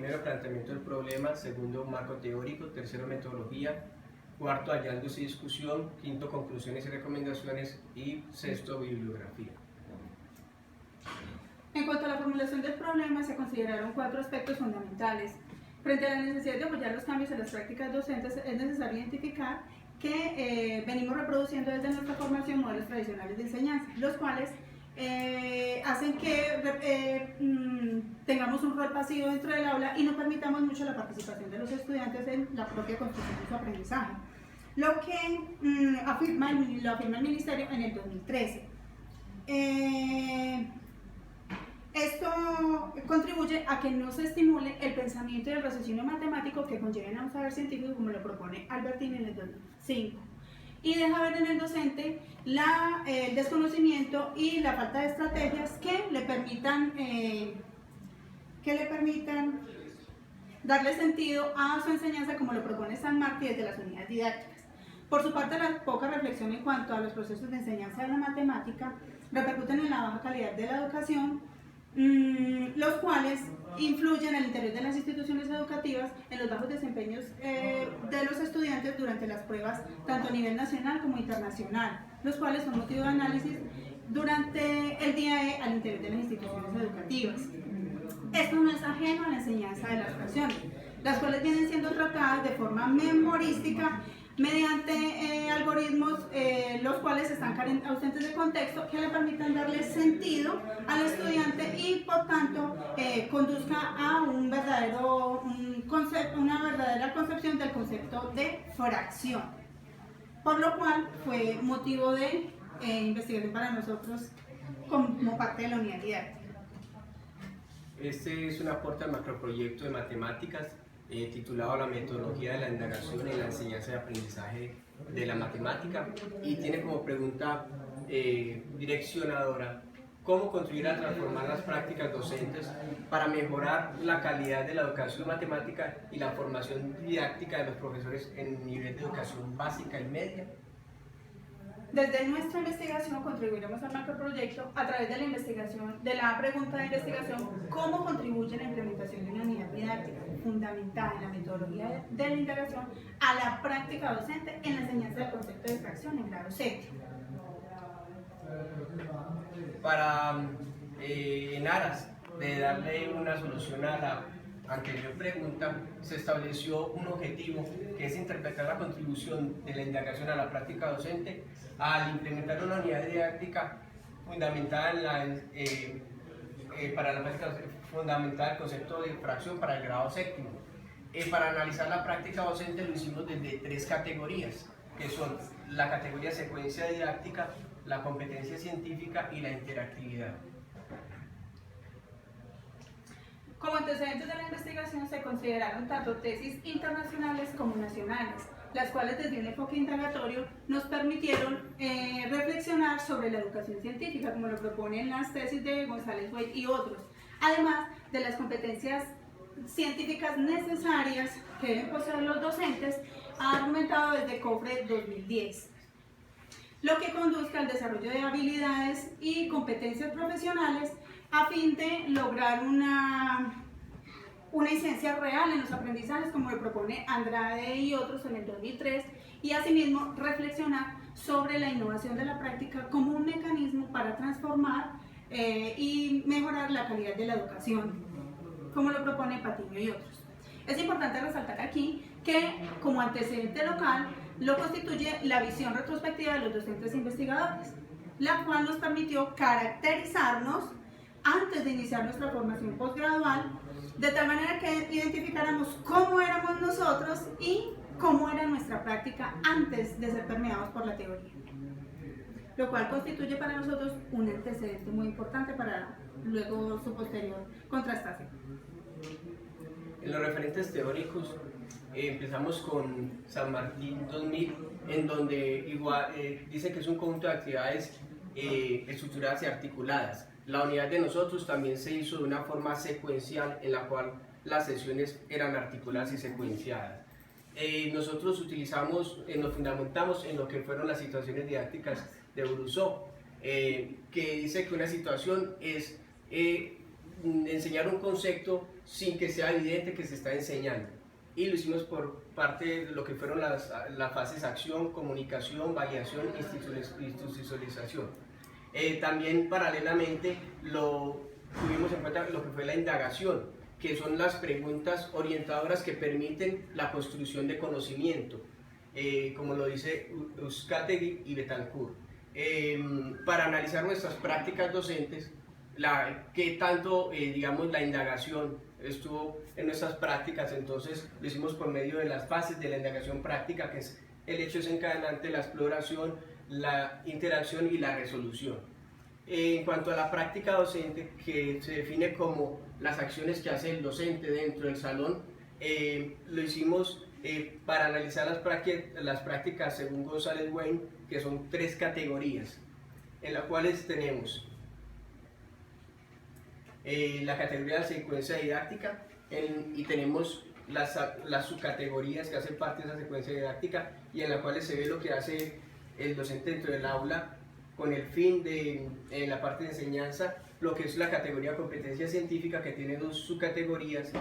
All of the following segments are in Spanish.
primero, planteamiento del problema. Segundo, marco teórico. Tercero, metodología. Cuarto, hallazgos y discusión. Quinto, conclusiones y recomendaciones. Y sexto, bibliografía. En cuanto a la formulación del problema, se consideraron 4 aspectos fundamentales. Frente a la necesidad de apoyar los cambios en las prácticas docentes, es necesario identificar que venimos reproduciendo desde nuestra formación modelos tradicionales de enseñanza, los cuales hacen que tengamos un rol pasivo dentro del aula y no permitamos mucho la participación de los estudiantes en la propia construcción de su aprendizaje, lo que lo afirma el Ministerio en el 2013. Esto contribuye a que no se estimule el pensamiento y el raciocinio matemático que conlleven a un saber científico, como lo propone Albertini en el 2005, y deja ver en el docente el desconocimiento y la falta de estrategias que le permitan darle sentido a su enseñanza, como lo propone San Martí desde las unidades didácticas. Por su parte, la poca reflexión en cuanto a los procesos de enseñanza de la matemática repercuten en la baja calidad de la educación, los cuales influyen al interior de las instituciones educativas en los bajos desempeños de los estudiantes durante las pruebas, tanto a nivel nacional como internacional, los cuales son motivo de análisis durante el día E al interior de las instituciones educativas. Esto no es ajeno a la enseñanza de las fracciones, las cuales vienen siendo tratadas de forma memorística mediante algoritmos los cuales están ausentes de contexto, que le permitan darle sentido al estudiante y por tanto conduzca a una verdadera concepción del concepto de fracción, por lo cual fue motivo de investigación para nosotros como parte de la unidad didáctica. Este es un aporte al macroproyecto de matemáticas titulado La metodología de la indagación en la enseñanza y aprendizaje de la matemática, y tiene como pregunta direccionadora: ¿cómo contribuir a transformar las prácticas docentes para mejorar la calidad de la educación matemática y la formación didáctica de los profesores en nivel de educación básica y media? Desde nuestra investigación contribuiremos al macroproyecto a través de la investigación, de la pregunta de investigación: ¿cómo contribuye la implementación de una unidad didáctica fundamentada en la metodología de la indagación a la práctica docente en la enseñanza del concepto de fracción en grado séptimo? Para, en aras de darle una solución a la anterior pregunta, se estableció un objetivo, que es interpretar la contribución de la indagación a la práctica docente al implementar una unidad didáctica fundamentada para la práctica fundamentada el concepto de fracción para el grado séptimo. Para analizar la práctica docente lo hicimos desde 3 categorías, que son la categoría secuencia didáctica, la competencia científica y la interactividad. Como antecedentes de la investigación se consideraron tanto tesis internacionales como nacionales, las cuales desde un enfoque indagatorio nos permitieron reflexionar sobre la educación científica, como lo proponen las tesis de González Wade y otros, además de las competencias científicas necesarias que deben poseer los docentes, ha argumentado desde COFRE 2010, lo que conduzca al desarrollo de habilidades y competencias profesionales a fin de lograr una incidencia real en los aprendizajes, como lo propone Andrade y otros en el 2003, y asimismo reflexionar sobre la innovación de la práctica como un mecanismo para transformar y mejorar la calidad de la educación, como lo propone Patiño y otros. Es importante resaltar aquí que como antecedente local lo constituye la visión retrospectiva de los docentes e investigadores, la cual nos permitió caracterizarnos antes de iniciar nuestra formación posgradual, de tal manera que identificáramos cómo éramos nosotros y cómo era nuestra práctica antes de ser permeados por la teoría, lo cual constituye para nosotros un antecedente muy importante para luego su posterior contrastación. En los referentes teóricos empezamos con San Martín 2000, en donde igual dice que es un conjunto de actividades estructuradas y articuladas. La unidad de nosotros también se hizo de una forma secuencial, en la cual las sesiones eran articuladas y secuenciadas. Nosotros nos fundamentamos en lo que fueron las situaciones didácticas de Brousseau, que dice que una situación es enseñar un concepto sin que sea evidente que se está enseñando. Y lo hicimos por parte de lo que fueron las fases acción, comunicación, validación, institucionalización. También paralelamente tuvimos en cuenta lo que fue la indagación, que son las preguntas orientadoras que permiten la construcción de conocimiento, como lo dice Uzcategui y Betancourt. Para analizar nuestras prácticas docentes, qué tanto, digamos, la indagación estuvo en nuestras prácticas. Entonces lo hicimos por medio de las fases de la indagación práctica, que es el hecho desencadenante, la exploración, la interacción y la resolución. En cuanto a la práctica docente, que se define como las acciones que hace el docente dentro del salón, lo hicimos para analizar las prácticas según González Wayne, que son 3 categorías, en las cuales tenemos la categoría de secuencia didáctica, y tenemos las subcategorías que hacen parte de esa secuencia didáctica, y en las cuales se ve lo que hace el docente dentro del aula con el fin de, en la parte de enseñanza, lo que es la categoría de competencia científica, que tiene 2 subcategorías,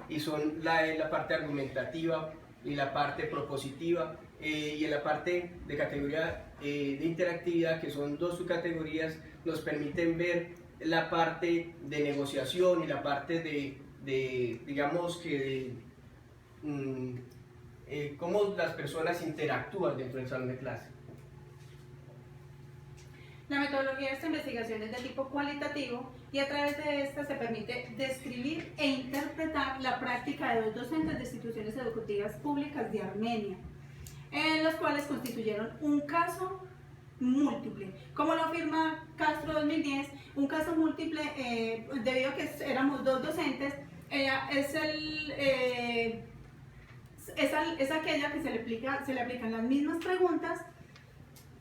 y son la parte argumentativa y la parte propositiva, y en la parte de categoría de interactividad, que son 2 subcategorías, nos permiten ver la parte de negociación y la parte digamos que cómo las personas interactúan dentro del salón de clase. La metodología de esta investigación es de tipo cualitativo, y a través de esta se permite describir e interpretar la práctica de 2 docentes de instituciones educativas públicas de Armenia, en los cuales constituyeron un caso múltiple. Como lo afirma Castro 2010, un caso múltiple debido a que éramos 2 docentes, es aquella que se le aplican las mismas preguntas,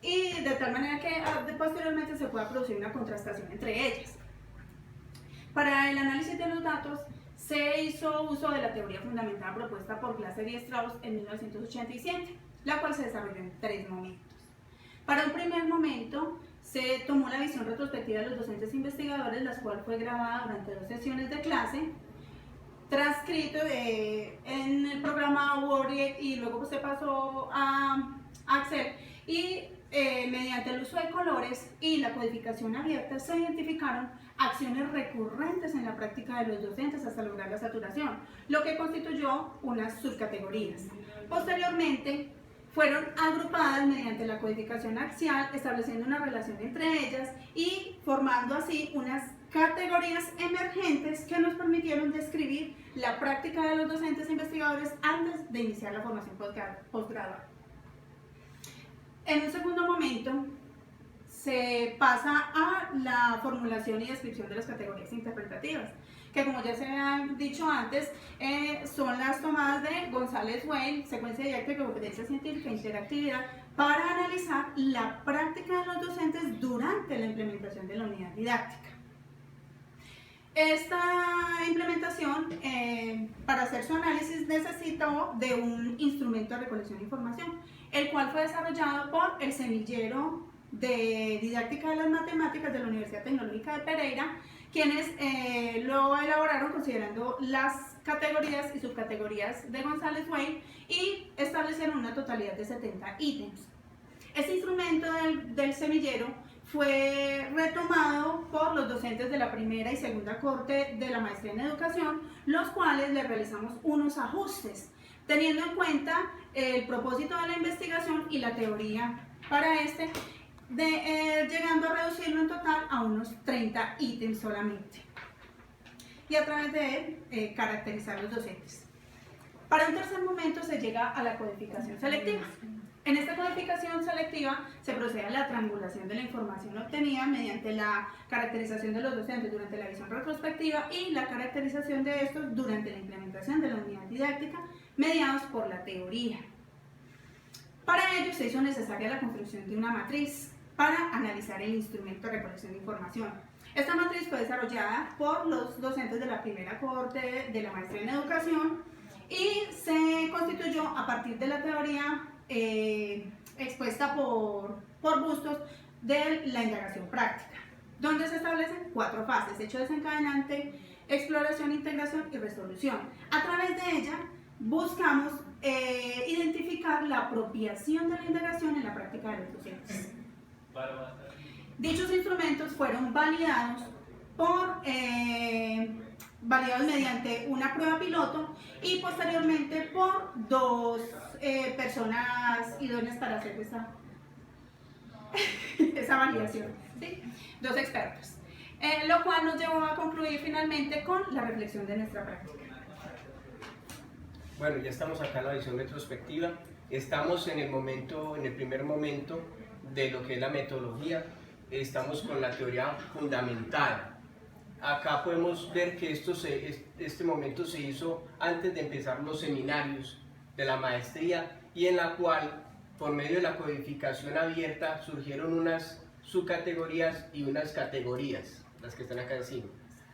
y de tal manera que posteriormente se pueda producir una contrastación entre ellas. Para el análisis de los datos se hizo uso de la teoría fundamental propuesta por Glasser y Strauss en 1987, la cual se desarrolló en 3 momentos. Para un primer momento se tomó la visión retrospectiva de los docentes investigadores, la cual fue grabada durante 2 sesiones de clase, transcrito en el programa Word, y luego se pasó a Excel, y mediante el uso de colores y la codificación abierta se identificaron acciones recurrentes en la práctica de los docentes hasta lograr la saturación, lo que constituyó unas subcategorías. Posteriormente fueron agrupadas mediante la codificación axial, estableciendo una relación entre ellas y formando así unas categorías emergentes que nos permitieron describir la práctica de los docentes investigadores antes de iniciar la formación postgraduada. En un segundo momento se pasa a la formulación y descripción de las categorías interpretativas, que, como ya se ha dicho antes, son las tomadas de González Wayne, secuencia didáctica, competencia científica e interactividad, para analizar la práctica de los docentes durante la implementación de la unidad didáctica. Esta implementación, para hacer su análisis, necesitó de un instrumento de recolección de información, el cual fue desarrollado por el Semillero de Didáctica de las Matemáticas de la Universidad Tecnológica de Pereira, quienes lo elaboraron considerando las categorías y subcategorías de González Wayne, y establecieron una totalidad de 70 ítems. Este instrumento del semillero fue retomado por los docentes de la primera y segunda corte de la maestría en educación, los cuales le realizamos unos ajustes, teniendo en cuenta el propósito de la investigación y la teoría para llegando a reducirlo en total a unos 30 ítems solamente, y a través de él caracterizar los docentes. Para un tercer momento se llega a la codificación selectiva. En esta codificación selectiva se procede a la triangulación de la información obtenida mediante la caracterización de los docentes durante la visión retrospectiva y la caracterización de estos durante la implementación de la unidad didáctica, mediados por la teoría. Para ello se hizo necesaria la construcción de una matriz para analizar el instrumento de recolección de información. Esta matriz fue desarrollada por los docentes de la primera cohorte de la maestría en educación y se constituyó a partir de la teoría expuesta por Bustos de la indagación práctica, donde se establecen 4 fases: hecho desencadenante, exploración, integración y resolución. A través de ella buscamos identificar la apropiación de la indagación en la práctica de los docentes. Dichos instrumentos fueron validados mediante una prueba piloto y posteriormente por dos personas idóneas para hacer esa validación, ¿sí? Dos expertos, lo cual nos llevó a concluir finalmente con la reflexión de nuestra práctica. Bueno, ya estamos acá en la visión retrospectiva, estamos en el primer momento de lo que es la metodología, estamos con la teoría fundamental. Acá podemos ver que este momento se hizo antes de empezar los seminarios de la maestría y en la cual, por medio de la codificación abierta, surgieron unas subcategorías y unas categorías, las que están acá encima.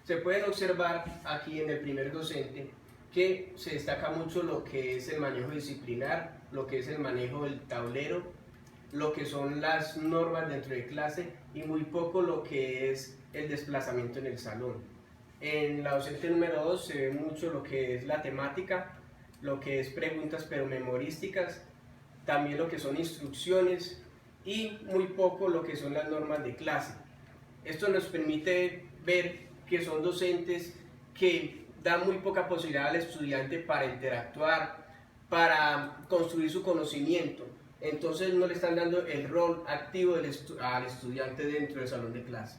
Se pueden observar aquí en el primer docente que se destaca mucho lo que es el manejo disciplinar, lo que es el manejo del tablero, lo que son las normas dentro de clase y muy poco lo que es el desplazamiento en el salón. En la docente número 2 se ve mucho lo que es la temática, lo que es preguntas pero memorísticas, también lo que son instrucciones y muy poco lo que son las normas de clase. Esto nos permite ver que son docentes que dan muy poca posibilidad al estudiante para interactuar, para construir su conocimiento. Entonces no le están dando el rol activo al estudiante dentro del salón de clase.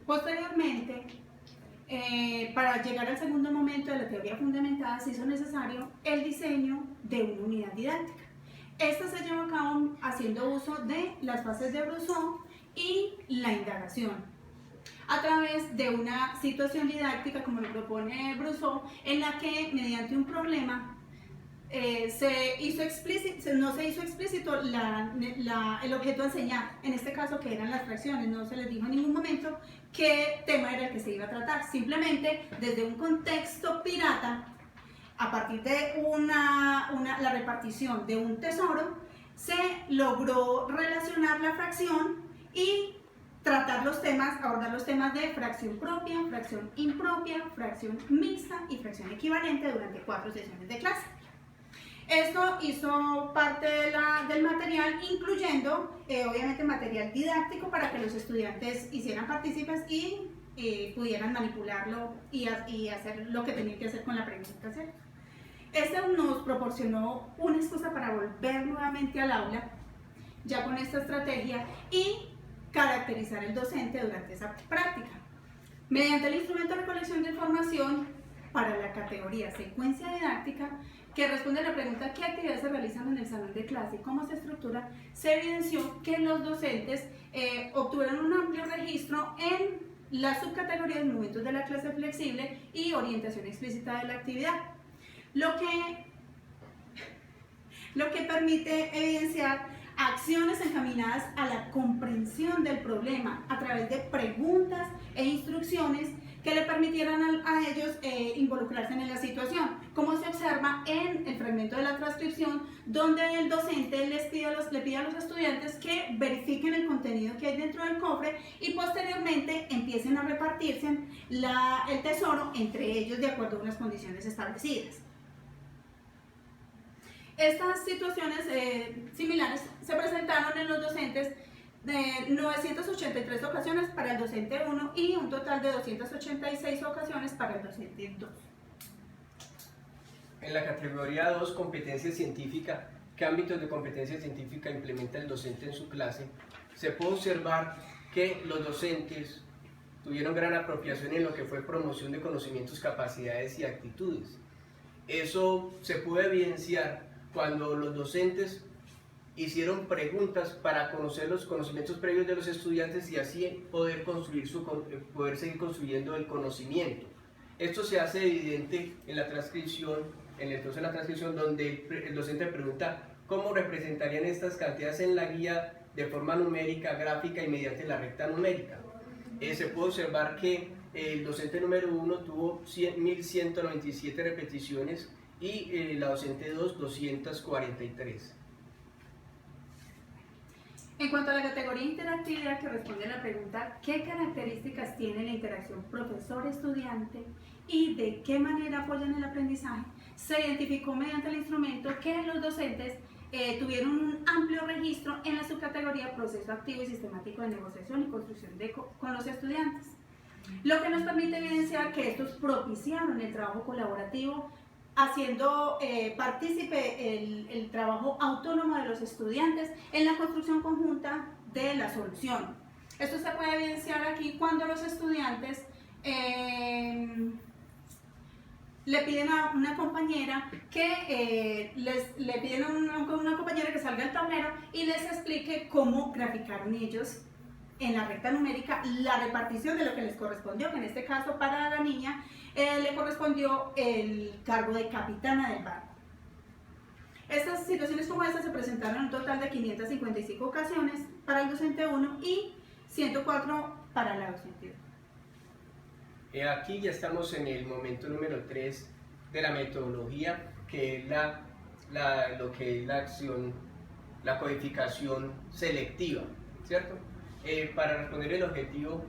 Posteriormente, para llegar al segundo momento de la teoría fundamentada, se hizo necesario el diseño de una unidad didáctica. Esta se llevó a cabo haciendo uso de las fases de Brousseau y la indagación, a través de una situación didáctica, como lo propone Brousseau, en la que mediante un problema no se hizo explícito el objeto a enseñar, en este caso que eran las fracciones, no se les dijo en ningún momento qué tema era el que se iba a tratar, simplemente desde un contexto pirata, a partir de la repartición de un tesoro, se logró relacionar la fracción y abordar los temas de fracción propia, fracción impropia, fracción mixta y fracción equivalente durante 4 sesiones de clase. Esto hizo parte del material, incluyendo obviamente material didáctico para que los estudiantes hicieran partícipes y pudieran manipularlo y hacer lo que tenían que hacer con la pregunta, ¿cierto? Esto nos proporcionó una excusa para volver nuevamente al aula, ya con esta estrategia, y caracterizar el docente durante esa práctica. Mediante el instrumento de recolección de información para la categoría secuencia didáctica, que responde a la pregunta ¿qué actividades se realizan en el salón de clase y cómo se estructura?, se evidenció que los docentes obtuvieron un amplio registro en las subcategorías momentos de la clase flexible y orientación explícita de la actividad, lo que permite evidenciar acciones encaminadas a la comprensión del problema a través de preguntas e instrucciones que le permitieran a ellos involucrarse en la situación, como se observa en el fragmento de la transcripción, donde el docente le pide a los estudiantes que verifiquen el contenido que hay dentro del cofre y posteriormente empiecen a repartirse el tesoro entre ellos de acuerdo a unas condiciones establecidas. Estas situaciones similares se presentaron en los docentes de 983 ocasiones para el docente 1 y un total de 286 ocasiones para el docente 2. En la categoría 2, competencia científica, ¿qué ámbitos de competencia científica implementa el docente en su clase? Se puede observar que los docentes tuvieron gran apropiación en lo que fue promoción de conocimientos, capacidades y actitudes. Eso se puede evidenciar cuando los docentes hicieron preguntas para conocer los conocimientos previos de los estudiantes y así poder seguir construyendo el conocimiento. Esto se hace evidente en la transcripción, donde el docente pregunta cómo representarían estas cantidades en la guía de forma numérica, gráfica y mediante la recta numérica. Se puede observar que el docente número 1 tuvo 1.197 repeticiones y la docente 2, 243. En cuanto a la categoría interactividad, que responde a la pregunta ¿qué características tiene la interacción profesor-estudiante y de qué manera apoyan el aprendizaje? Se identificó mediante el instrumento que los docentes tuvieron un amplio registro en la subcategoría proceso activo y sistemático de negociación y construcción con los estudiantes, lo que nos permite evidenciar que estos propiciaron el trabajo colaborativo, haciendo partícipe el trabajo autónomo de los estudiantes en la construcción conjunta de la solución. Esto se puede evidenciar aquí cuando los estudiantes le piden a una compañera que le piden a una compañera que salga al tablero y les explique cómo graficaron ellos en la recta numérica la repartición de lo que les correspondió, que en este caso para la niña le correspondió el cargo de capitana del barco. Estas situaciones como estas se presentaron en un total de 555 ocasiones para el docente 1 y 104 para la docente 2. Aquí ya estamos en el momento número 3 de la metodología, que es lo que es la acción, la codificación selectiva, ¿cierto? Para responder el objetivo,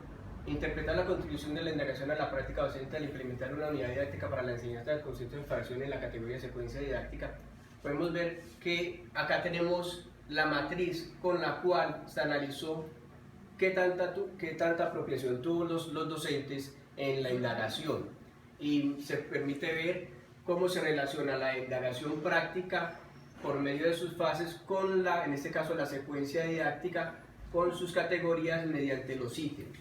interpretar la contribución de la indagación a la práctica docente al implementar una unidad didáctica para la enseñanza del concepto de fracción en la categoría de secuencia didáctica, podemos ver que acá tenemos la matriz con la cual se analizó qué tanta apropiación tuvo los docentes en la indagación, y se permite ver cómo se relaciona la indagación práctica por medio de sus fases con en este caso la secuencia didáctica, con sus categorías mediante los ítems.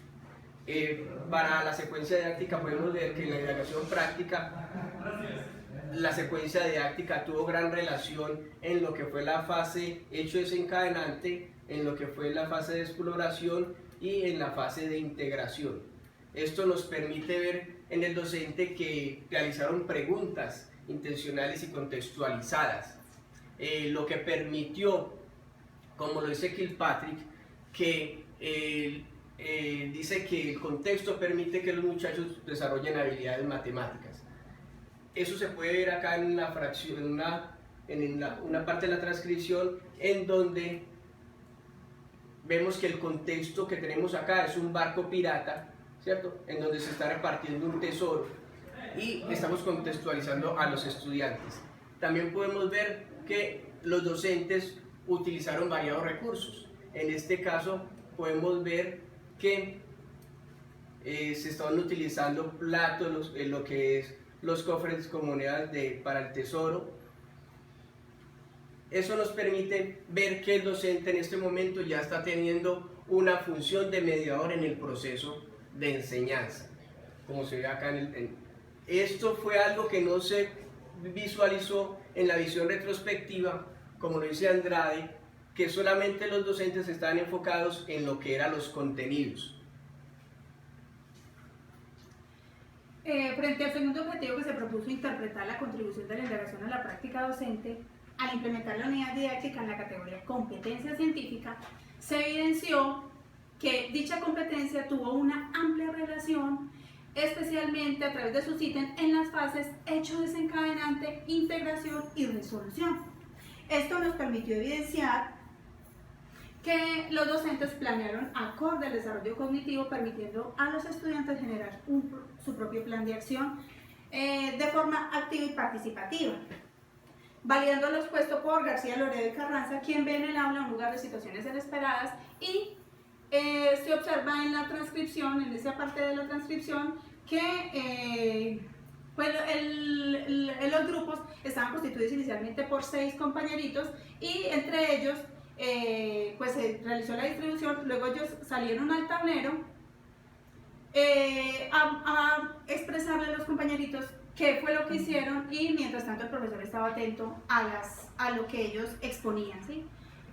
Para la secuencia didáctica podemos ver que en la indagación práctica la secuencia didáctica tuvo gran relación en lo que fue la fase hecho desencadenante, en lo que fue la fase de exploración y en la fase de integración. Esto nos permite ver en el docente que realizaron preguntas intencionales y contextualizadas, lo que permitió, como lo dice Kilpatrick, que dice que el contexto permite que los muchachos desarrollen habilidades matemáticas. Eso se puede ver acá en la fracción, en una parte de la transcripción, en donde vemos que el contexto que tenemos acá es un barco pirata, ¿cierto? En donde se está repartiendo un tesoro y estamos contextualizando a los estudiantes. También podemos ver que los docentes utilizaron variados recursos. En este caso podemos ver que se estaban utilizando platos, lo que es los cofres con monedas para el tesoro. Eso nos permite ver que el docente en este momento ya está teniendo una función de mediador en el proceso de enseñanza, como se ve acá esto fue algo que no se visualizó en la visión retrospectiva, como lo dice Andrade, que solamente los docentes estaban enfocados en lo que eran los contenidos. Frente al segundo objetivo, que se propuso interpretar la contribución de la indagación a la práctica docente, al implementar la unidad didáctica en la categoría competencia científica, se evidenció que dicha competencia tuvo una amplia relación, especialmente a través de sus ítems en las fases hecho desencadenante, integración y resolución. Esto nos permitió evidenciar que los docentes planearon acorde al desarrollo cognitivo, permitiendo a los estudiantes generar su propio plan de acción de forma activa y participativa, validando lo expuesto por García Loredo y Carranza, quien ve en el aula un lugar de situaciones inesperadas, y se observa en la transcripción, en esa parte de la transcripción, que pues los grupos estaban constituidos inicialmente por 6 compañeritos, y entre ellos pues se realizó la distribución. Luego ellos salieron al tablero a expresarle a los compañeritos qué fue lo que hicieron, y mientras tanto el profesor estaba atento a lo que ellos exponían, ¿sí?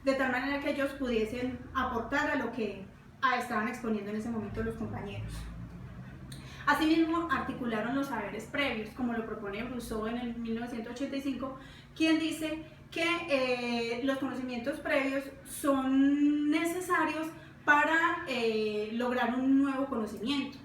De tal manera que ellos pudiesen aportar a lo que estaban exponiendo en ese momento los compañeros. Asimismo, articularon los saberes previos, como lo propone Rousseau en el 1985, quien dice que los conocimientos previos son necesarios para lograr un nuevo conocimiento.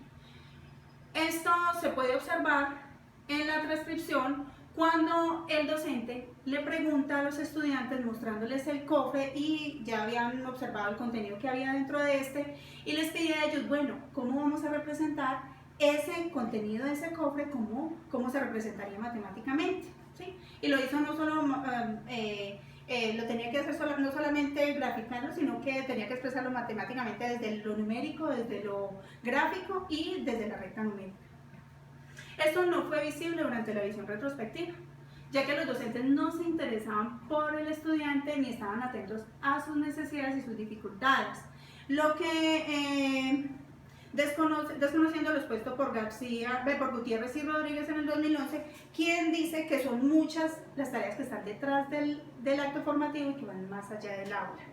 Esto se puede observar en la transcripción cuando el docente le pregunta a los estudiantes mostrándoles el cofre y ya habían observado el contenido que había dentro de este y les pedía a ellos, bueno, ¿cómo vamos a representar ese contenido de ese cofre? ¿Cómo se representaría matemáticamente? ¿Sí? Y lo hizo no solo, lo tenía que hacer no solamente graficarlo, sino que tenía que expresarlo matemáticamente desde lo numérico, desde lo gráfico y desde la recta numérica. Esto no fue visible durante la visión retrospectiva, ya que los docentes no se interesaban por el estudiante ni estaban atentos a sus necesidades y sus dificultades. Lo que, desconociendo lo expuesto por Gutiérrez y Rodríguez en el 2011, quien dice que son muchas las tareas que están detrás del acto formativo y que van más allá del aula.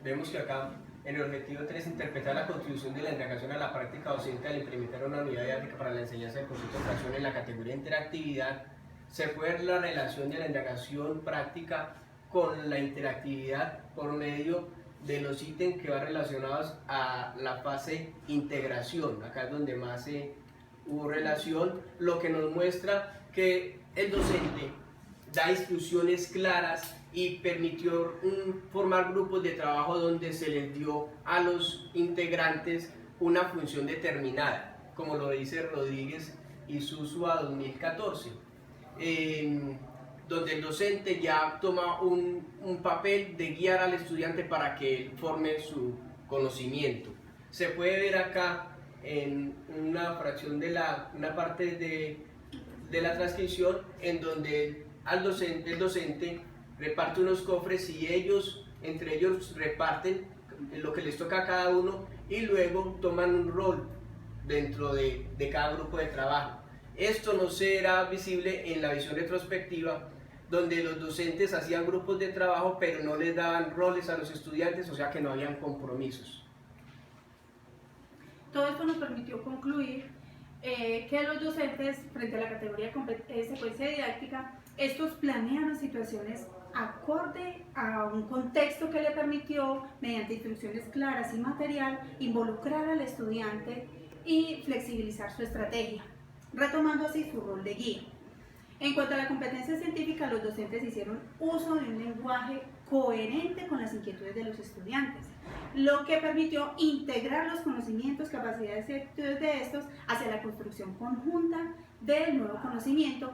Vemos que acá en el objetivo 3, interpretar la contribución de la indagación a la práctica docente al implementar una unidad didáctica para la enseñanza del concepto de fracción en la categoría interactividad, se puede ver la relación de la indagación práctica con la interactividad por medio de los ítems que van relacionados a la fase integración. Acá es donde más hubo relación, lo que nos muestra que el docente da instrucciones claras y permitió formar grupos de trabajo donde se les dio a los integrantes una función determinada, como lo dice Rodríguez y Susua 2014, donde el docente ya toma un papel de guiar al estudiante para que él forme su conocimiento. Se puede ver acá en una fracción de una parte de la transcripción en donde el docente reparte unos cofres y entre ellos reparten lo que les toca a cada uno y luego toman un rol dentro de cada grupo de trabajo. Esto no será visible en la visión retrospectiva, donde los docentes hacían grupos de trabajo pero no les daban roles a los estudiantes, o sea que no habían compromisos. Todo esto nos permitió concluir que los docentes, frente a la categoría de secuencia didáctica, estos planearon situaciones acorde a un contexto que le permitió, mediante instrucciones claras y material, involucrar al estudiante y flexibilizar su estrategia, retomando así su rol de guía. En cuanto a la competencia científica, los docentes hicieron uso de un lenguaje coherente con las inquietudes de los estudiantes, lo que permitió integrar los conocimientos, capacidades y actitudes de estos hacia la construcción conjunta del nuevo conocimiento,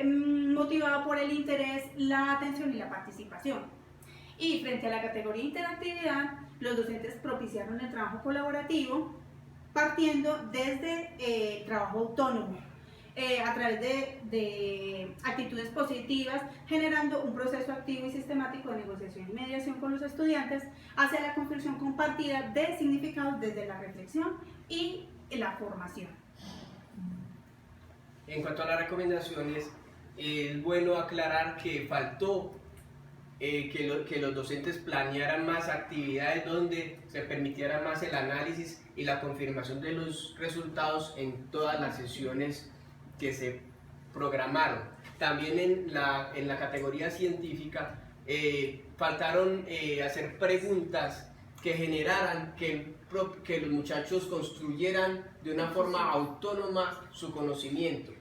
motivado por el interés, la atención y la participación. Y frente a la categoría interactividad, los docentes propiciaron el trabajo colaborativo partiendo desde trabajo autónomo, a través de actitudes positivas, generando un proceso activo y sistemático de negociación y mediación con los estudiantes hacia la construcción compartida de significados desde la reflexión y la formación. En cuanto a las recomendaciones, es bueno aclarar que faltó que los docentes planearan más actividades donde se permitiera más el análisis y la confirmación de los resultados en todas las sesiones que se programaron. También en la categoría científica faltaron hacer preguntas que generaran que los muchachos construyeran de una forma autónoma su conocimiento,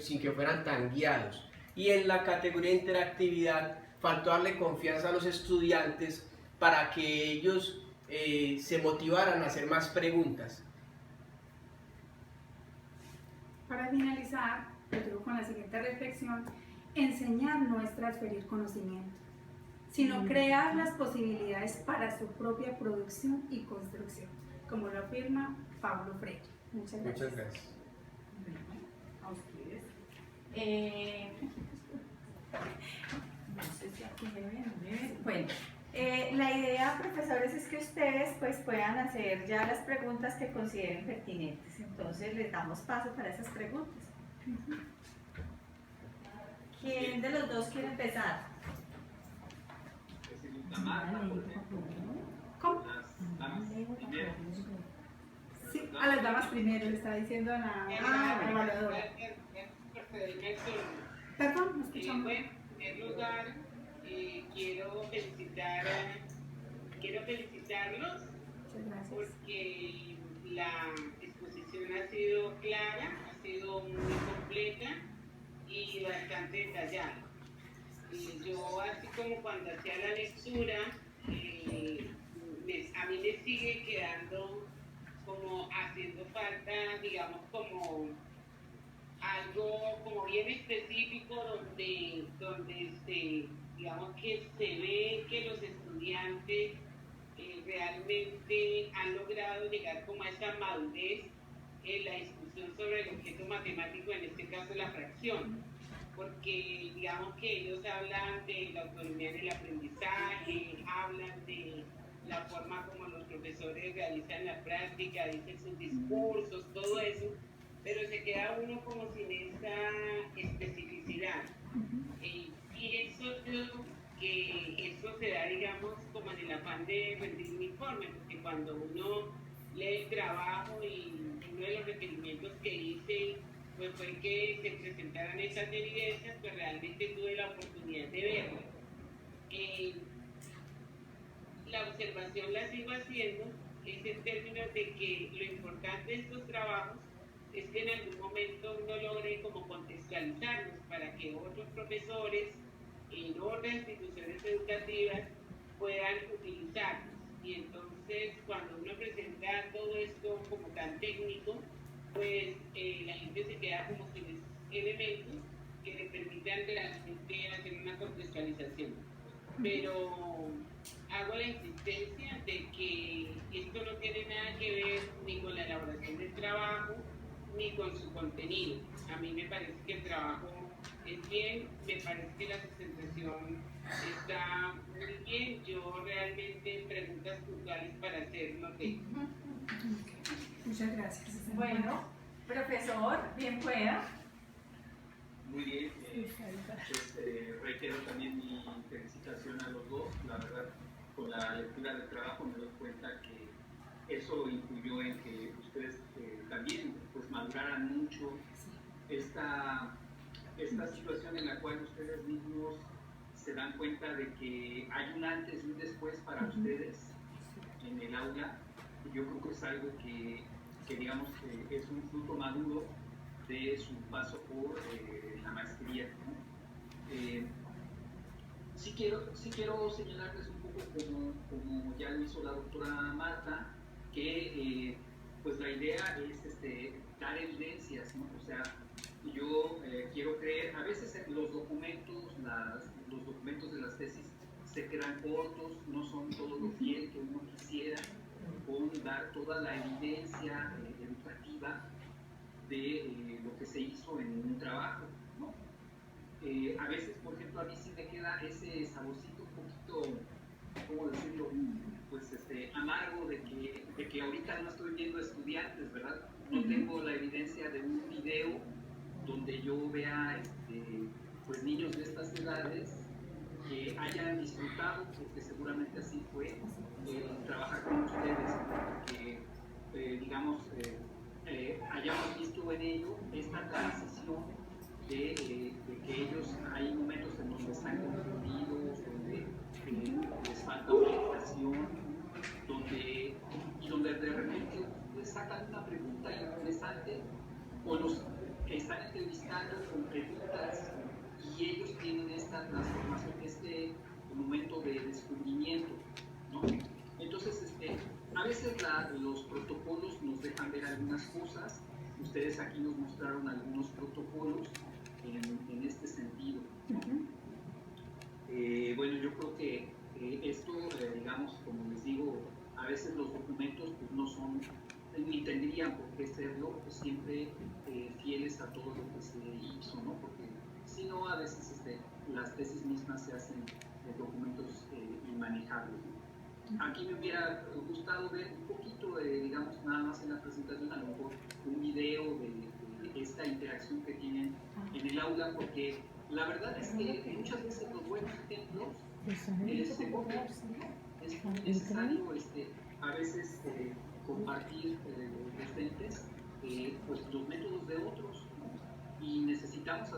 sin que fueran tan guiados. Y en la categoría de interactividad faltó darle confianza a los estudiantes para que ellos se motivaran a hacer más preguntas. Para finalizar, yo digo con la siguiente reflexión: enseñar no es transferir conocimiento, sino crear las posibilidades para su propia producción y construcción, como lo afirma Paulo Freire. Muchas gracias. Muchas gracias. A ustedes. No sé si aquí me ven. Bueno, la idea, profesores, es que ustedes pues puedan hacer ya las preguntas que consideren pertinentes. Entonces les damos paso para esas preguntas. ¿Quién de los dos quiere empezar? ¿Cómo? Sí, a las damas primero, le estaba diciendo a la evaluadora. Perdón, no escuchamos. Bueno, en primer lugar, quiero felicitarlos Muchas gracias. porque la exposición ha sido clara, ha sido bastante detallado. Yo, así como cuando hacía la lectura, a mí me sigue quedando como haciendo falta, digamos, como algo como bien específico donde digamos que se ve que los estudiantes realmente han logrado llegar como a esa madurez en la discusión sobre el objeto matemático, en este caso la fracción, porque digamos que ellos hablan de la autonomía en el aprendizaje, hablan de la forma como los profesores realizan la práctica, dicen sus discursos, todo eso, pero se queda uno como sin esa especificidad. Pienso yo que eso se da, digamos, como en el afán de rendir un informe, porque cuando uno lee el trabajo y uno de los requerimientos que hice pues fue que se presentaran esas evidencias, pues realmente tuve la oportunidad de verlas. La observación la sigo haciendo es en términos de que lo importante de estos trabajos es que en algún momento uno logre como contextualizarlos para que otros profesores en otras instituciones educativas puedan utilizarlos. Y entonces cuando uno presenta todo esto como tan técnico, pues la gente se queda como sin esos elementos que le permitan realmente hacer una contextualización. Pero hago la insistencia de que esto no tiene nada que ver ni con la elaboración del trabajo ni con su contenido. A mí me parece que el trabajo es bien, me parece que la sustentación está muy bien. Yo realmente preguntas puntuales para hacer no tengo. Muchas gracias. Bueno, profesor, bien pueda. Muy bien, reitero también mi felicitación a los dos. La verdad, con la lectura del trabajo me doy cuenta que eso influyó en que ustedes también pues maduraran mucho esta situación en la cual ustedes mismos se dan cuenta de que hay un antes y un después para ustedes en el aula. Y yo creo que es algo que digamos es un fruto maduro de su paso por la maestría, ¿no? Sí quiero señalarles un poco como ya lo hizo la doctora Marta, que pues la idea es dar evidencias, ¿no? O sea, yo quiero creer, a veces los documentos de las tesis se quedan cortos, no son todo lo fiel que uno quisiera, con dar toda la evidencia educativa de lo que se hizo en un trabajo, ¿no? A veces, por ejemplo, a mí sí me queda ese saborcito un poquito, ¿cómo decirlo? Pues amargo de que ahorita no estoy viendo estudiantes, ¿verdad? No tengo la evidencia de un video donde yo vea pues niños de estas edades que hayan disfrutado, porque seguramente así fue, trabajar con ustedes, que digamos hayamos visto en ello esta transición de que ellos hay momentos en donde están confundidos, donde les falta orientación, donde de repente les sacan una pregunta interesante o los que están entrevistando con preguntas y ellos tienen esta transformación, este momento de descubrimiento, ¿no? Entonces, a veces los protocolos nos dejan ver algunas cosas. Ustedes aquí nos mostraron algunos protocolos en este sentido, ¿no? Bueno, yo creo que esto, digamos, como les digo, a veces los documentos pues, no son, ni tendrían por qué serlo pues, siempre fieles a todo lo que se hizo, ¿no? Porque si no, a veces las tesis mismas se hacen documentos inmanejables, ¿no? Aquí me hubiera gustado ver un poquito, digamos, nada más en la presentación, a lo mejor un video de esta interacción que tienen en el aula, porque la verdad es que muchas veces los buenos ejemplos se copian, ¿no? Es muy necesario a veces compartir docentes pues los métodos de otros, ¿no? Y necesitamos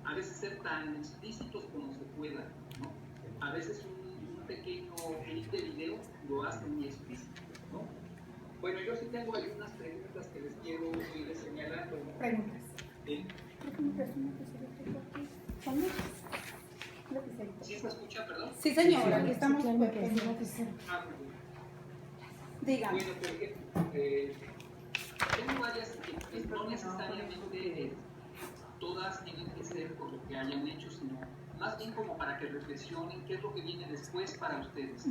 a veces ser tan explícitos como se pueda, ¿no? A veces un pequeño clip de video lo hace muy explícito, ¿no? Bueno, yo sí tengo algunas preguntas que les quiero ir señalando. Preguntas. Son muchas. ¿Sí se escucha, perdón? Sí, señora, aquí estamos. Ah, muy bien. Dígame. Bueno, por ejemplo, tengo varias que no necesariamente todas tienen que ser por lo que hayan hecho, sino más bien como para que reflexionen qué es lo que viene después para ustedes.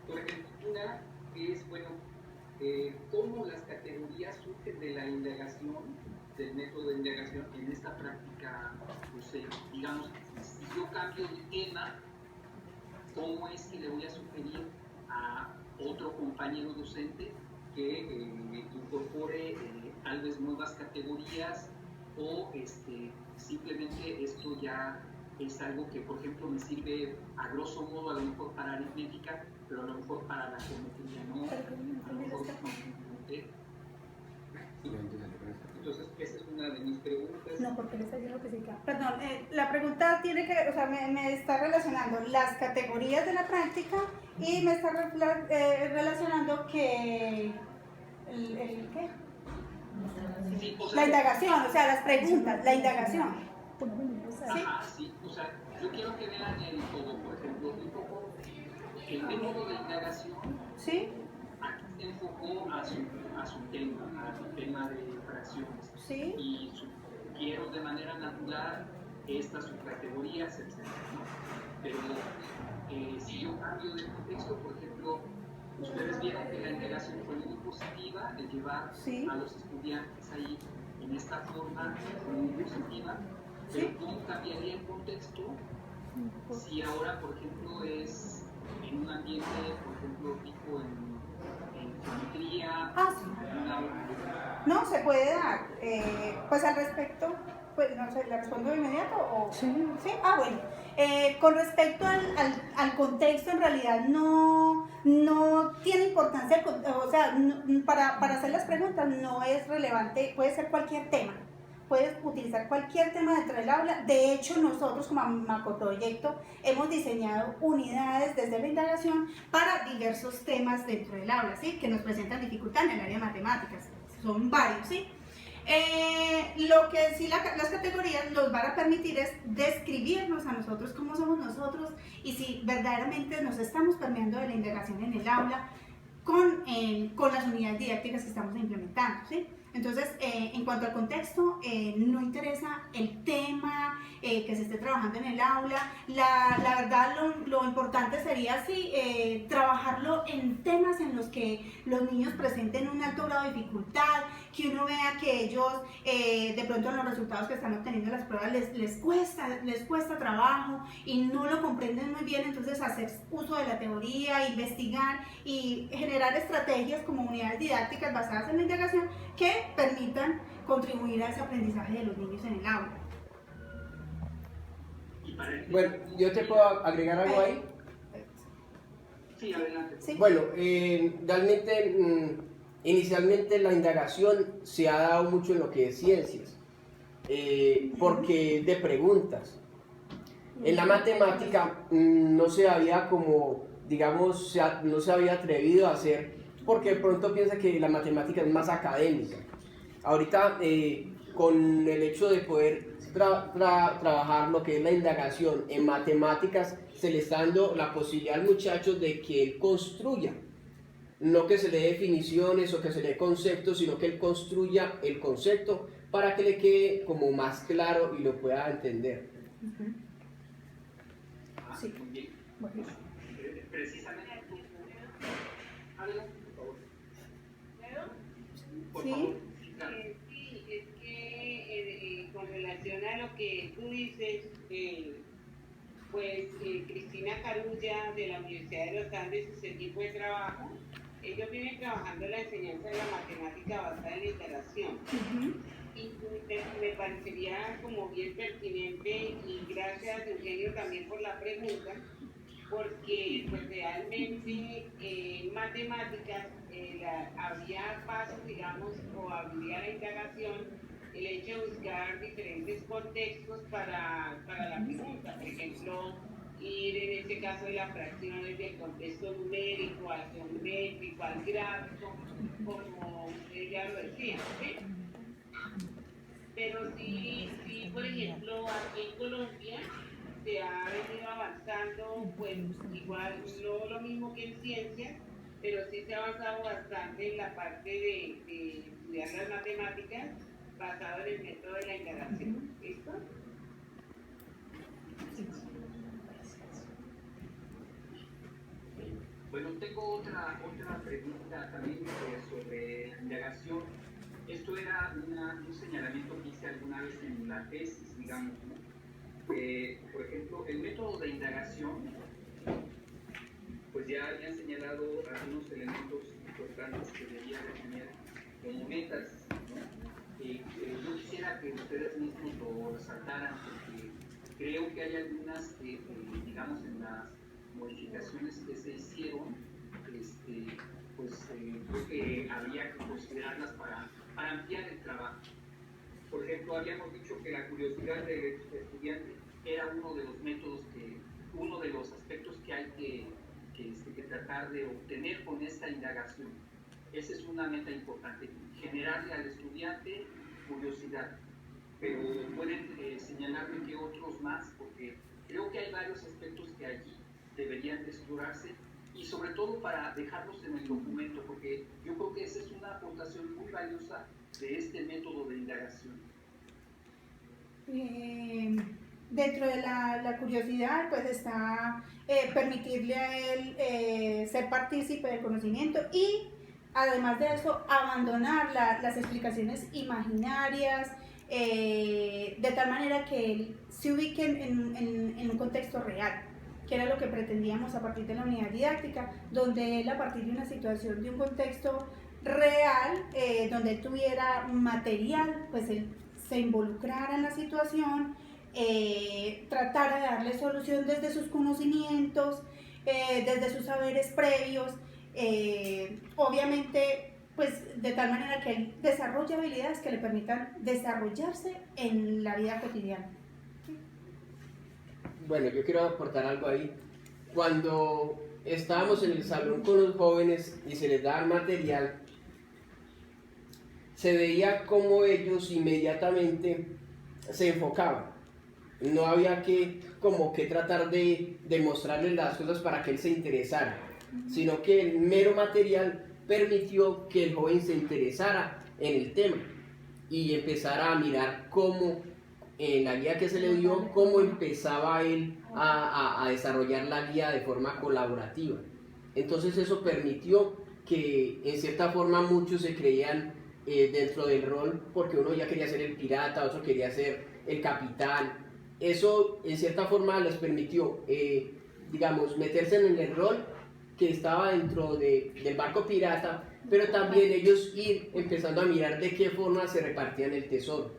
Por ejemplo, una es, bueno, cómo las categorías surgen de la indagación, del método de indagación en esta práctica, pues, digamos, si yo cambio de tema, ¿cómo es que le voy a sugerir a otro compañero docente que incorpore tal vez nuevas categorías o simplemente esto ya es algo que, por ejemplo, me sirve a grosso modo a lo mejor para aritmética, pero a lo mejor para la geometría no, a lo mejor entonces esa es una de mis preguntas. No, porque le está diciendo que sí. Perdón, la pregunta tiene que, o sea, me está relacionando las categorías de la práctica y me está relacionando que ¿qué? Sí, o sea, La indagación, o sea, las preguntas, la indagación. ¿Sí? Ajá, sí, o sea, yo quiero que vean el todo, por ejemplo, un poco el método de indagación. ¿Sí? Aquí se enfocó a su tema de fracciones. ¿Sí? Y sugiero de manera natural estas subcategorías, etc. Pero si yo cambio de contexto, por ejemplo, ustedes vieron que la indagación fue muy positiva, el llevar a los estudiantes ahí en esta forma muy positiva, pero ¿cómo cambiaría el contexto si ahora, por ejemplo, es en un ambiente, por ejemplo, tipo en geometría? No, se puede dar. Pues al respecto, pues no sé, ¿la respondo de inmediato? O... Sí. ¿Sí? Ah, bueno. Con respecto al contexto, en realidad no tiene importancia, o sea, para hacer las preguntas no es relevante, puede ser cualquier tema. Puedes utilizar cualquier tema dentro del aula. De hecho, nosotros como macroproyecto hemos diseñado unidades desde la indagación para diversos temas dentro del aula, ¿sí? Que nos presentan dificultad en el área de matemáticas. Son varios, ¿sí? Lo que sí las categorías nos van a permitir es describirnos a nosotros cómo somos nosotros y si verdaderamente nos estamos permeando de la indagación en el aula con las unidades didácticas que estamos implementando, ¿sí? Entonces, en cuanto al contexto, no interesa el tema que se esté trabajando en el aula. La verdad, lo importante sería trabajarlo en temas en los que los niños presenten un alto grado de dificultad, que uno vea que ellos, de pronto en los resultados que están obteniendo en las pruebas, les cuesta trabajo y no lo comprenden muy bien. Entonces, hacer uso de la teoría, investigar y generar estrategias como unidades didácticas basadas en la indagación que permitan contribuir a ese aprendizaje de los niños en el aula. Bueno, ¿yo te puedo agregar algo ahí? Sí, adelante. ¿Sí? Bueno, realmente, inicialmente la indagación se ha dado mucho en lo que es ciencias, porque de preguntas. En la matemática no se había como, digamos, no se había atrevido a hacer, porque de pronto piensa que la matemática es más académica. Ahorita, con el hecho de poder trabajar lo que es la indagación en matemáticas, se le está dando la posibilidad al muchacho de que él construya, no que se le dé definiciones o que se le dé conceptos, sino que él construya el concepto para que le quede como más claro y lo pueda entender. Sí. Muy bien. Precisamente. Adelante, por favor. Por Sí. favor. Sí, es que con relación a lo que tú dices, pues Cristina Carulla de la Universidad de los Andes y su equipo de trabajo, ellos vienen trabajando la enseñanza de la matemática basada en la interacción. Y me parecería como bien pertinente y gracias Eugenio también por la pregunta, porque pues realmente en matemáticas habría pasos, digamos, o habría la indagación, el hecho de buscar diferentes contextos para la pregunta. Por ejemplo, ir en este caso de las fracciones del contexto numérico al geométrico, al gráfico, como usted ya lo decía, ¿sí? Pero Pero sí, por ejemplo, aquí en Colombia se ha venido avanzando, pues igual, no lo mismo que en ciencias, pero sí se ha avanzado bastante en la parte de estudiar las matemáticas basado en el método de la indagación. ¿Listo? Bueno, tengo otra pregunta también sobre la indagación. Esto era un señalamiento que hice alguna vez en la tesis, digamos, ¿no? Por ejemplo, el método de indagación, pues ya habían señalado algunos elementos importantes que debían de tener como metas, ¿no? Yo quisiera que ustedes mismos lo resaltaran, porque creo que hay algunas que, digamos, en las modificaciones que se hicieron, creo que habría que considerarlas para ampliar el trabajo. Por ejemplo, habíamos dicho que la curiosidad del estudiante era uno de los métodos, uno de los aspectos que hay que tratar de obtener con esta indagación. Esa es una meta importante, generarle al estudiante curiosidad. Pero pueden señalarme que otros más, porque creo que hay varios aspectos que allí deberían de explorarse, y sobre todo para dejarlos en el documento, porque yo creo que esa es una aportación muy valiosa de este método de indagación. Dentro de la curiosidad, pues está permitirle a él ser partícipe del conocimiento y, además de eso, abandonar las explicaciones imaginarias, de tal manera que él se ubique en un contexto real, que era lo que pretendíamos a partir de la unidad didáctica, donde él, a partir de una situación, de un contexto real, donde él tuviera material, pues él se involucrara en la situación, tratara de darle solución desde sus conocimientos, desde sus saberes previos, obviamente, pues de tal manera que él desarrolle habilidades que le permitan desarrollarse en la vida cotidiana. Bueno, yo quiero aportar algo ahí. Cuando estábamos en el salón con los jóvenes y se les daba el material, se veía cómo ellos inmediatamente se enfocaban. No había que tratar de mostrarles las cosas para que él se interesara, sino que el mero material permitió que el joven se interesara en el tema y empezara a mirar cómo, en la guía que se le dio, cómo empezaba él a desarrollar la guía de forma colaborativa. Entonces eso permitió que en cierta forma muchos se creían dentro del rol, porque uno ya quería ser el pirata, otro quería ser el capitán. Eso en cierta forma les permitió, digamos, meterse en el rol que estaba dentro del barco pirata, pero también ellos ir empezando a mirar de qué forma se repartían el tesoro.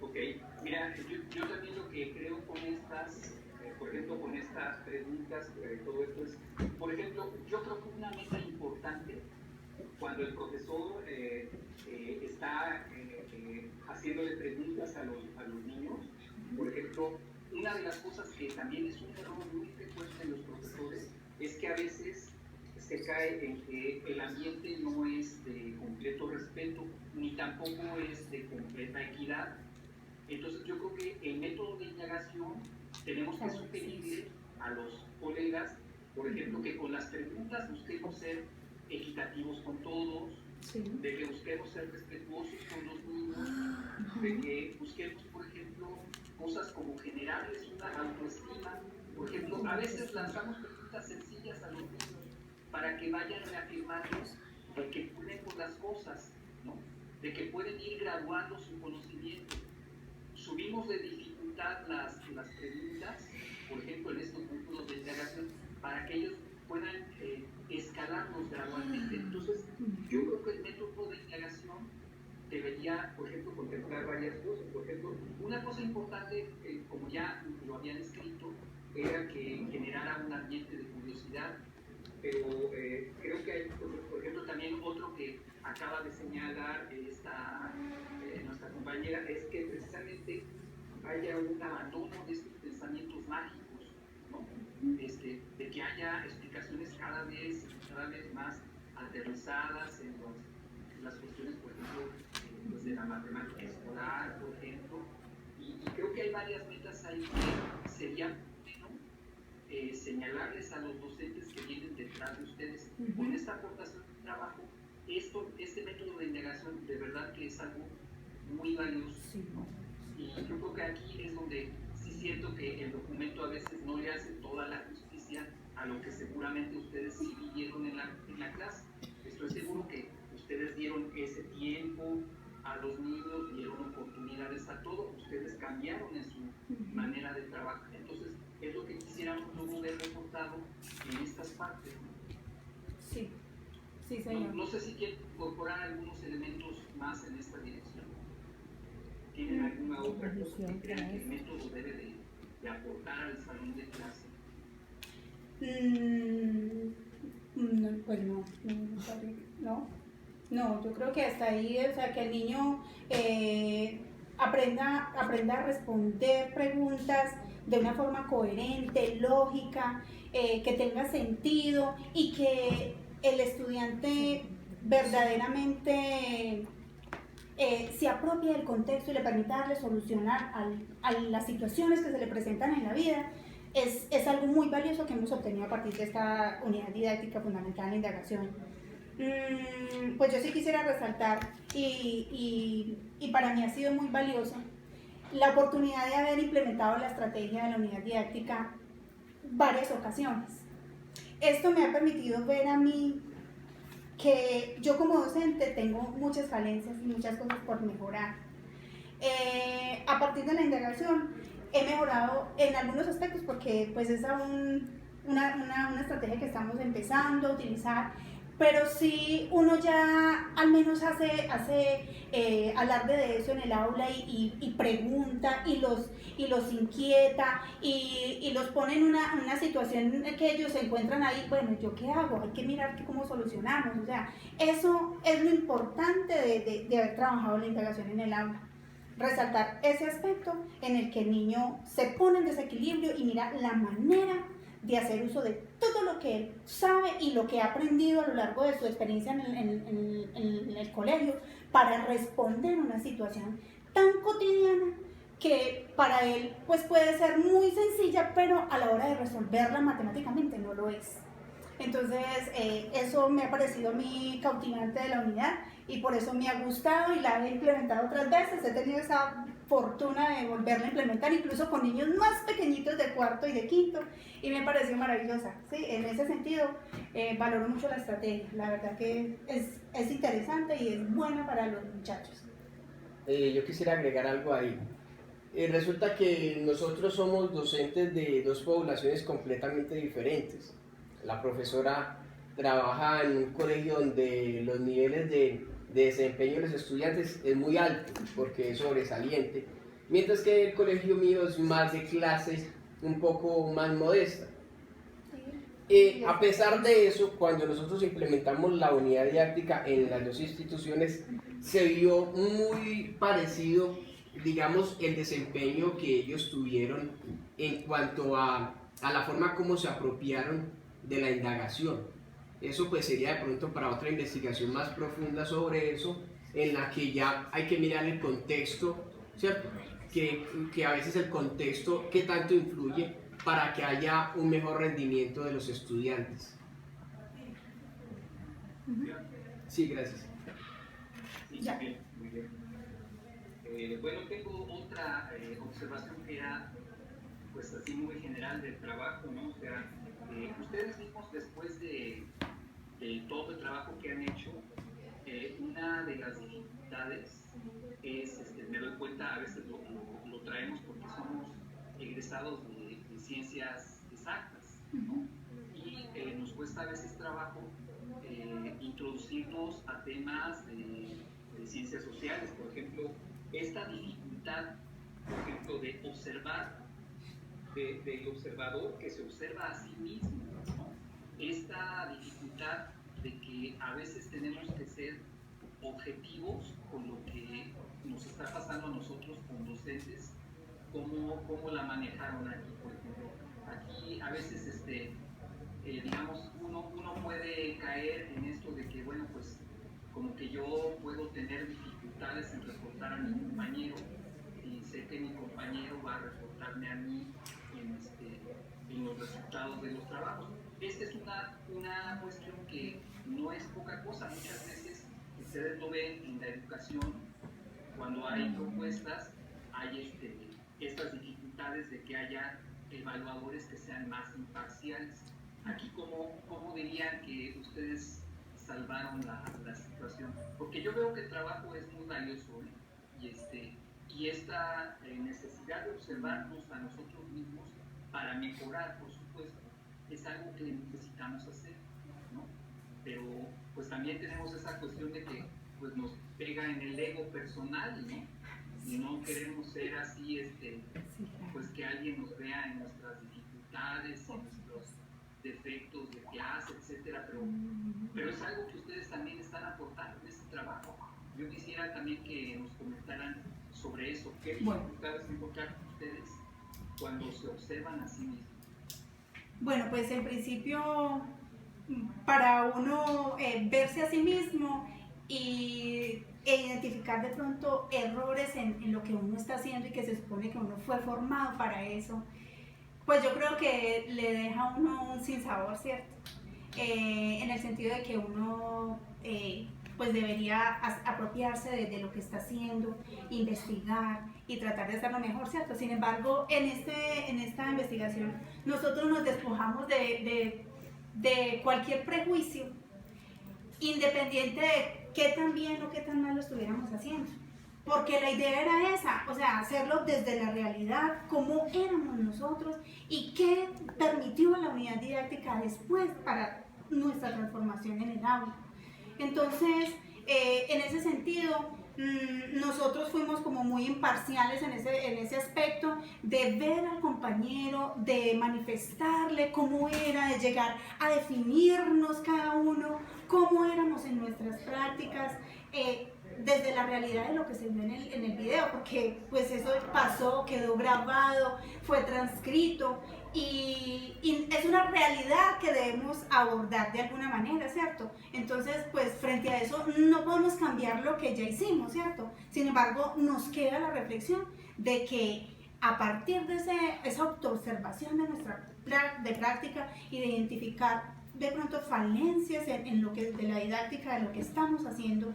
Ok, mira, yo también lo que creo con estas, por ejemplo, con estas preguntas, todo esto es, por ejemplo, yo creo que una meta importante cuando el profesor está haciéndole preguntas a los niños, por ejemplo, una de las cosas que también es un error muy frecuente en los profesores es que a veces se cae en que el ambiente no es de completo respeto, ni tampoco es de completa equidad. Entonces yo creo que el método de indagación tenemos que sugerirle a los colegas, por ejemplo, que con las preguntas busquemos ser equitativos con todos, sí, de que busquemos ser respetuosos con los niños, de que busquemos, por ejemplo, cosas como generarles una autoestima. Por ejemplo, a veces lanzamos preguntas sencillas a los niños para que vayan reafirmando de que pueden con las cosas, ¿no? De que pueden ir graduando su conocimiento. Subimos de dificultad las preguntas, por ejemplo, en estos puntos de indagación, para que ellos puedan escalarlos gradualmente. Entonces, yo creo que el método de indagación debería, por ejemplo, contemplar varias cosas. Por ejemplo, una cosa importante, como ya lo habían escrito, era que generara un ambiente de curiosidad, pero creo que hay, por ejemplo, también otro que acaba de señalar nuestra compañera, es que precisamente haya un abandono de estos pensamientos mágicos, ¿no? De que haya explicaciones cada vez más aterrizadas en las cuestiones, por ejemplo, pues matemática escolar, por ejemplo, y creo que hay varias metas ahí que sería bueno señalarles a los docentes que vienen detrás de ustedes. Con esta aportación de trabajo, este método de indagación de verdad que es algo muy valioso. Sí. Y yo creo que aquí es donde sí siento que el documento a veces no le hace toda la justicia a lo que seguramente ustedes sí vivieron en la clase. Estoy seguro que ustedes dieron ese tiempo a los niños, dieron oportunidades a todos, ustedes cambiaron en su manera de trabajar. Entonces, es lo que quisiéramos luego ver reportado en estas partes, ¿no? Sí, sí, señor. No sé si quieren incorporar algunos elementos más en esta dirección. ¿Tienen alguna otra cosa que crean que el método debe de aportar al salón de clase? Pues no, yo creo que hasta ahí, o sea, que el niño aprenda a responder preguntas de una forma coherente, lógica, que tenga sentido y que el estudiante verdaderamente se apropie del contexto y le permita darle solucionar a las situaciones que se le presentan en la vida. Es algo muy valioso que hemos obtenido a partir de esta unidad didáctica fundamental en la indagación. Pues yo sí quisiera resaltar, y para mí ha sido muy valioso, la oportunidad de haber implementado la estrategia de la unidad didáctica varias ocasiones. Esto me ha permitido ver a mí que yo como docente tengo muchas falencias y muchas cosas por mejorar. A partir de la indagación he mejorado en algunos aspectos porque pues es aún una estrategia que estamos empezando a utilizar, pero sí uno ya al menos hace alarde de eso en el aula y pregunta y los inquieta y los pone en una situación que ellos se encuentran ahí. Bueno, ¿yo qué hago? Hay que mirar cómo solucionamos. O sea, eso es lo importante de haber trabajado la indagación en el aula. Resaltar ese aspecto en el que el niño se pone en desequilibrio y mira la manera de hacer uso de todo lo que él sabe y lo que ha aprendido a lo largo de su experiencia en el colegio para responder a una situación tan cotidiana que para él pues puede ser muy sencilla, pero a la hora de resolverla matemáticamente no lo es. Entonces eso me ha parecido a mí cautivante de la unidad y por eso me ha gustado y la he implementado otras veces. He tenido esa fortuna de volverla a implementar incluso con niños más pequeñitos de cuarto y de quinto y me pareció maravillosa. ¿Sí? En ese sentido valoro mucho la estrategia, la verdad que es interesante y es buena para los muchachos. Yo quisiera agregar algo ahí. Resulta que nosotros somos docentes de dos poblaciones completamente diferentes. La profesora trabaja en un colegio donde los niveles de desempeño de los estudiantes es muy alto porque es sobresaliente, mientras que el colegio mío es más de clases un poco más modesta. A pesar de eso, cuando nosotros implementamos la unidad didáctica en las dos instituciones, se vio muy parecido, digamos, el desempeño que ellos tuvieron en cuanto a la forma como se apropiaron de la indagación. Eso pues sería de pronto para otra investigación más profunda sobre eso, en la que ya hay que mirar el contexto, ¿cierto? Que a veces el contexto, ¿qué tanto influye para que haya un mejor rendimiento de los estudiantes? Sí, gracias. Sí, bien, muy bien. Bueno, tengo otra observación que era pues así muy general del trabajo, ¿no? O sea, ustedes mismos después de todo el trabajo que han hecho, una de las dificultades es, me doy cuenta, a veces lo traemos porque somos egresados de ciencias exactas, ¿no? Y nos cuesta a veces trabajo introducirnos a temas de ciencias sociales, por ejemplo, esta dificultad, por ejemplo, de observar, del observador que se observa a sí mismo, ¿no? Esta dificultad de que a veces tenemos que ser objetivos con lo que nos está pasando a nosotros como docentes, cómo la manejaron aquí, por ejemplo. Aquí a veces, digamos, uno puede caer en esto de que, bueno, pues como que yo puedo tener dificultades dificultades en reportar a mi compañero y sé que mi compañero va a reportarme a mí en los resultados de los trabajos. Esta es una cuestión que no es poca cosa. Muchas veces ustedes lo ven en la educación, cuando hay propuestas, hay estas dificultades de que haya evaluadores que sean más imparciales. Aquí, ¿cómo dirían que ustedes salvaron la situación? Porque yo veo que el trabajo es muy valioso, ¿eh? Y esta necesidad de observarnos a nosotros mismos para mejorar, por supuesto, es algo que necesitamos hacer, ¿no? Pero pues también tenemos esa cuestión de que pues nos pega en el ego personal, ¿no? Y no queremos ser así, pues que alguien nos vea en nuestras dificultades, en nuestros defectos de clase, etcétera, pero es algo que ustedes también están aportando en este trabajo. Yo quisiera también que nos comentaran sobre eso. ¿Qué dificultades encuentran ustedes cuando se observan a sí mismos? Bueno, pues en principio, para uno verse a sí mismo e identificar de pronto errores en lo que uno está haciendo y que se supone que uno fue formado para eso, pues yo creo que le deja a uno un sinsabor, ¿cierto? En el sentido de que uno pues debería apropiarse de lo que está haciendo, investigar y tratar de hacerlo mejor, ¿cierto? Sin embargo, en esta investigación nosotros nos despojamos de cualquier prejuicio, independiente de qué tan bien o qué tan mal lo estuviéramos haciendo. Porque la idea era esa, o sea, hacerlo desde la realidad, cómo éramos nosotros y qué permitió la unidad didáctica después para nuestra transformación en el aula. Entonces, en ese sentido, nosotros fuimos como muy imparciales en ese aspecto de ver al compañero, de manifestarle cómo era, de llegar a definirnos cada uno, cómo éramos en nuestras prácticas, desde la realidad de lo que se vio en el video, porque pues eso pasó, quedó grabado, fue transcrito y es una realidad que debemos abordar de alguna manera, ¿cierto? Entonces, pues frente a eso no podemos cambiar lo que ya hicimos, ¿cierto? Sin embargo, nos queda la reflexión de que a partir de esa autoobservación de nuestra práctica y de identificar de pronto falencias en lo que de la didáctica, de lo que estamos haciendo,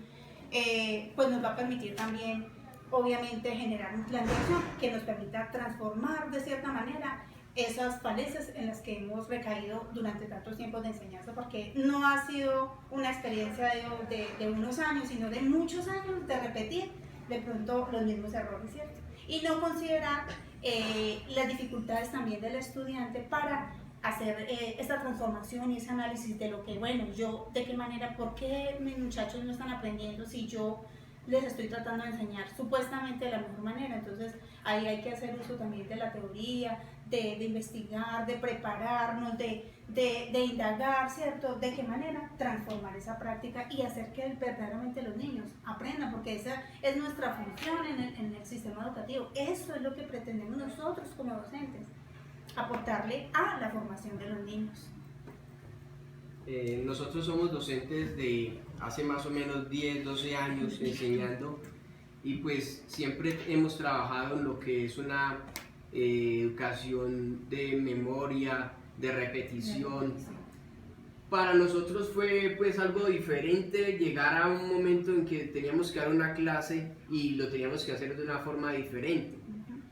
pues nos va a permitir también, obviamente, generar un plan de acción que nos permita transformar de cierta manera esas falencias en las que hemos recaído durante tantos tiempos de enseñanza, porque no ha sido una experiencia de unos años, sino de muchos años de repetir de pronto los mismos errores, ¿cierto? Y no considerar las dificultades también del estudiante para hacer esta transformación y ese análisis de lo que, bueno, yo, de qué manera, por qué mis muchachos no están aprendiendo si yo les estoy tratando de enseñar supuestamente de la mejor manera. Entonces ahí hay que hacer uso también de la teoría, de investigar, de prepararnos, de indagar, ¿cierto? De qué manera transformar esa práctica y hacer que verdaderamente los niños aprendan, porque esa es nuestra función en el sistema educativo. Eso es lo que pretendemos nosotros como docentes, aportarle a la formación de los niños. Nosotros somos docentes de hace más o menos 10, 12 años enseñando y pues siempre hemos trabajado en lo que es una educación de memoria, de repetición. Para nosotros fue pues algo diferente llegar a un momento en que teníamos que dar una clase y lo teníamos que hacer de una forma diferente,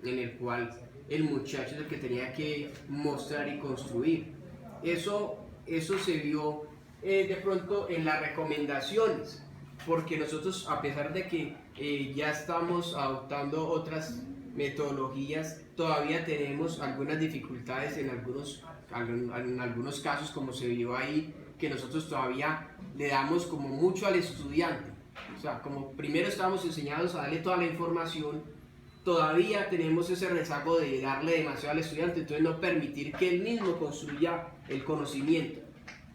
en el cual el muchacho es el que tenía que mostrar y construir. Eso se vio de pronto en las recomendaciones, porque nosotros, a pesar de que ya estamos adoptando otras metodologías, todavía tenemos algunas dificultades en algunos casos, como se vio ahí, que nosotros todavía le damos como mucho al estudiante. O sea, como primero estábamos enseñados a darle toda la información, todavía tenemos ese rezago de darle demasiado al estudiante, entonces no permitir que él mismo construya el conocimiento.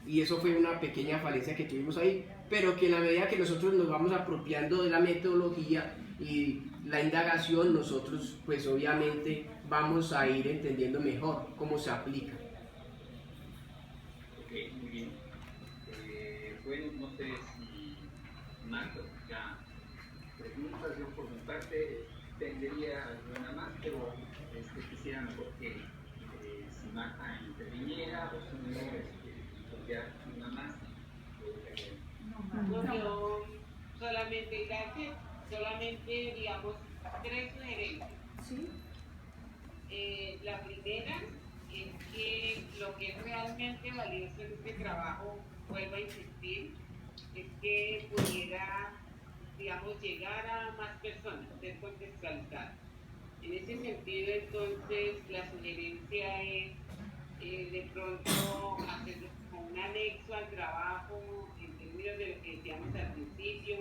Y eso fue una pequeña falencia que tuvimos ahí, pero que en la medida que nosotros nos vamos apropiando de la metodología y la indagación, nosotros pues obviamente vamos a ir entendiendo mejor cómo se aplica. Ok, muy bien. Bueno, no sé si Marco ya preguntas. Yo por mi parte tendría alguna más, pero quisiera mejor que si Marta interviniera o si no, ya una más. No, yo solamente, gracias, solamente digamos 3 sugerencias. ¿Sí? La primera es que lo que es realmente valioso en este trabajo, vuelvo a insistir, es que pudiera, digamos, llegar a más personas, ser contextualizado. En ese sentido, entonces, la sugerencia es de pronto hacerlo como un anexo al trabajo en términos de lo que decíamos al principio,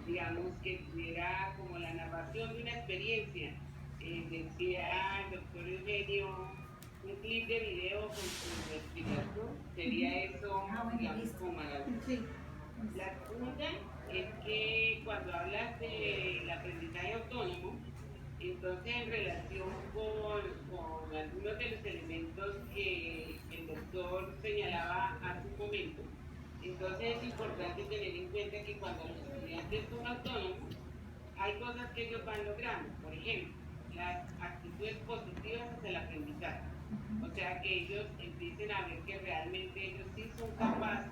digamos que tuviera como la narración de una experiencia. Decía el doctor Eugenio, un clip de video con su explicación, sería eso, digamos, como maravilloso. Sí. La segunda es que cuando hablas del aprendizaje autónomo, entonces en relación con algunos de los elementos que el doctor señalaba hace un momento, entonces es importante tener en cuenta que cuando los estudiantes son autónomos, hay cosas que ellos van logrando. Por ejemplo, las actitudes positivas hacia el aprendizaje. O sea, que ellos empiecen a ver que realmente ellos sí son capaces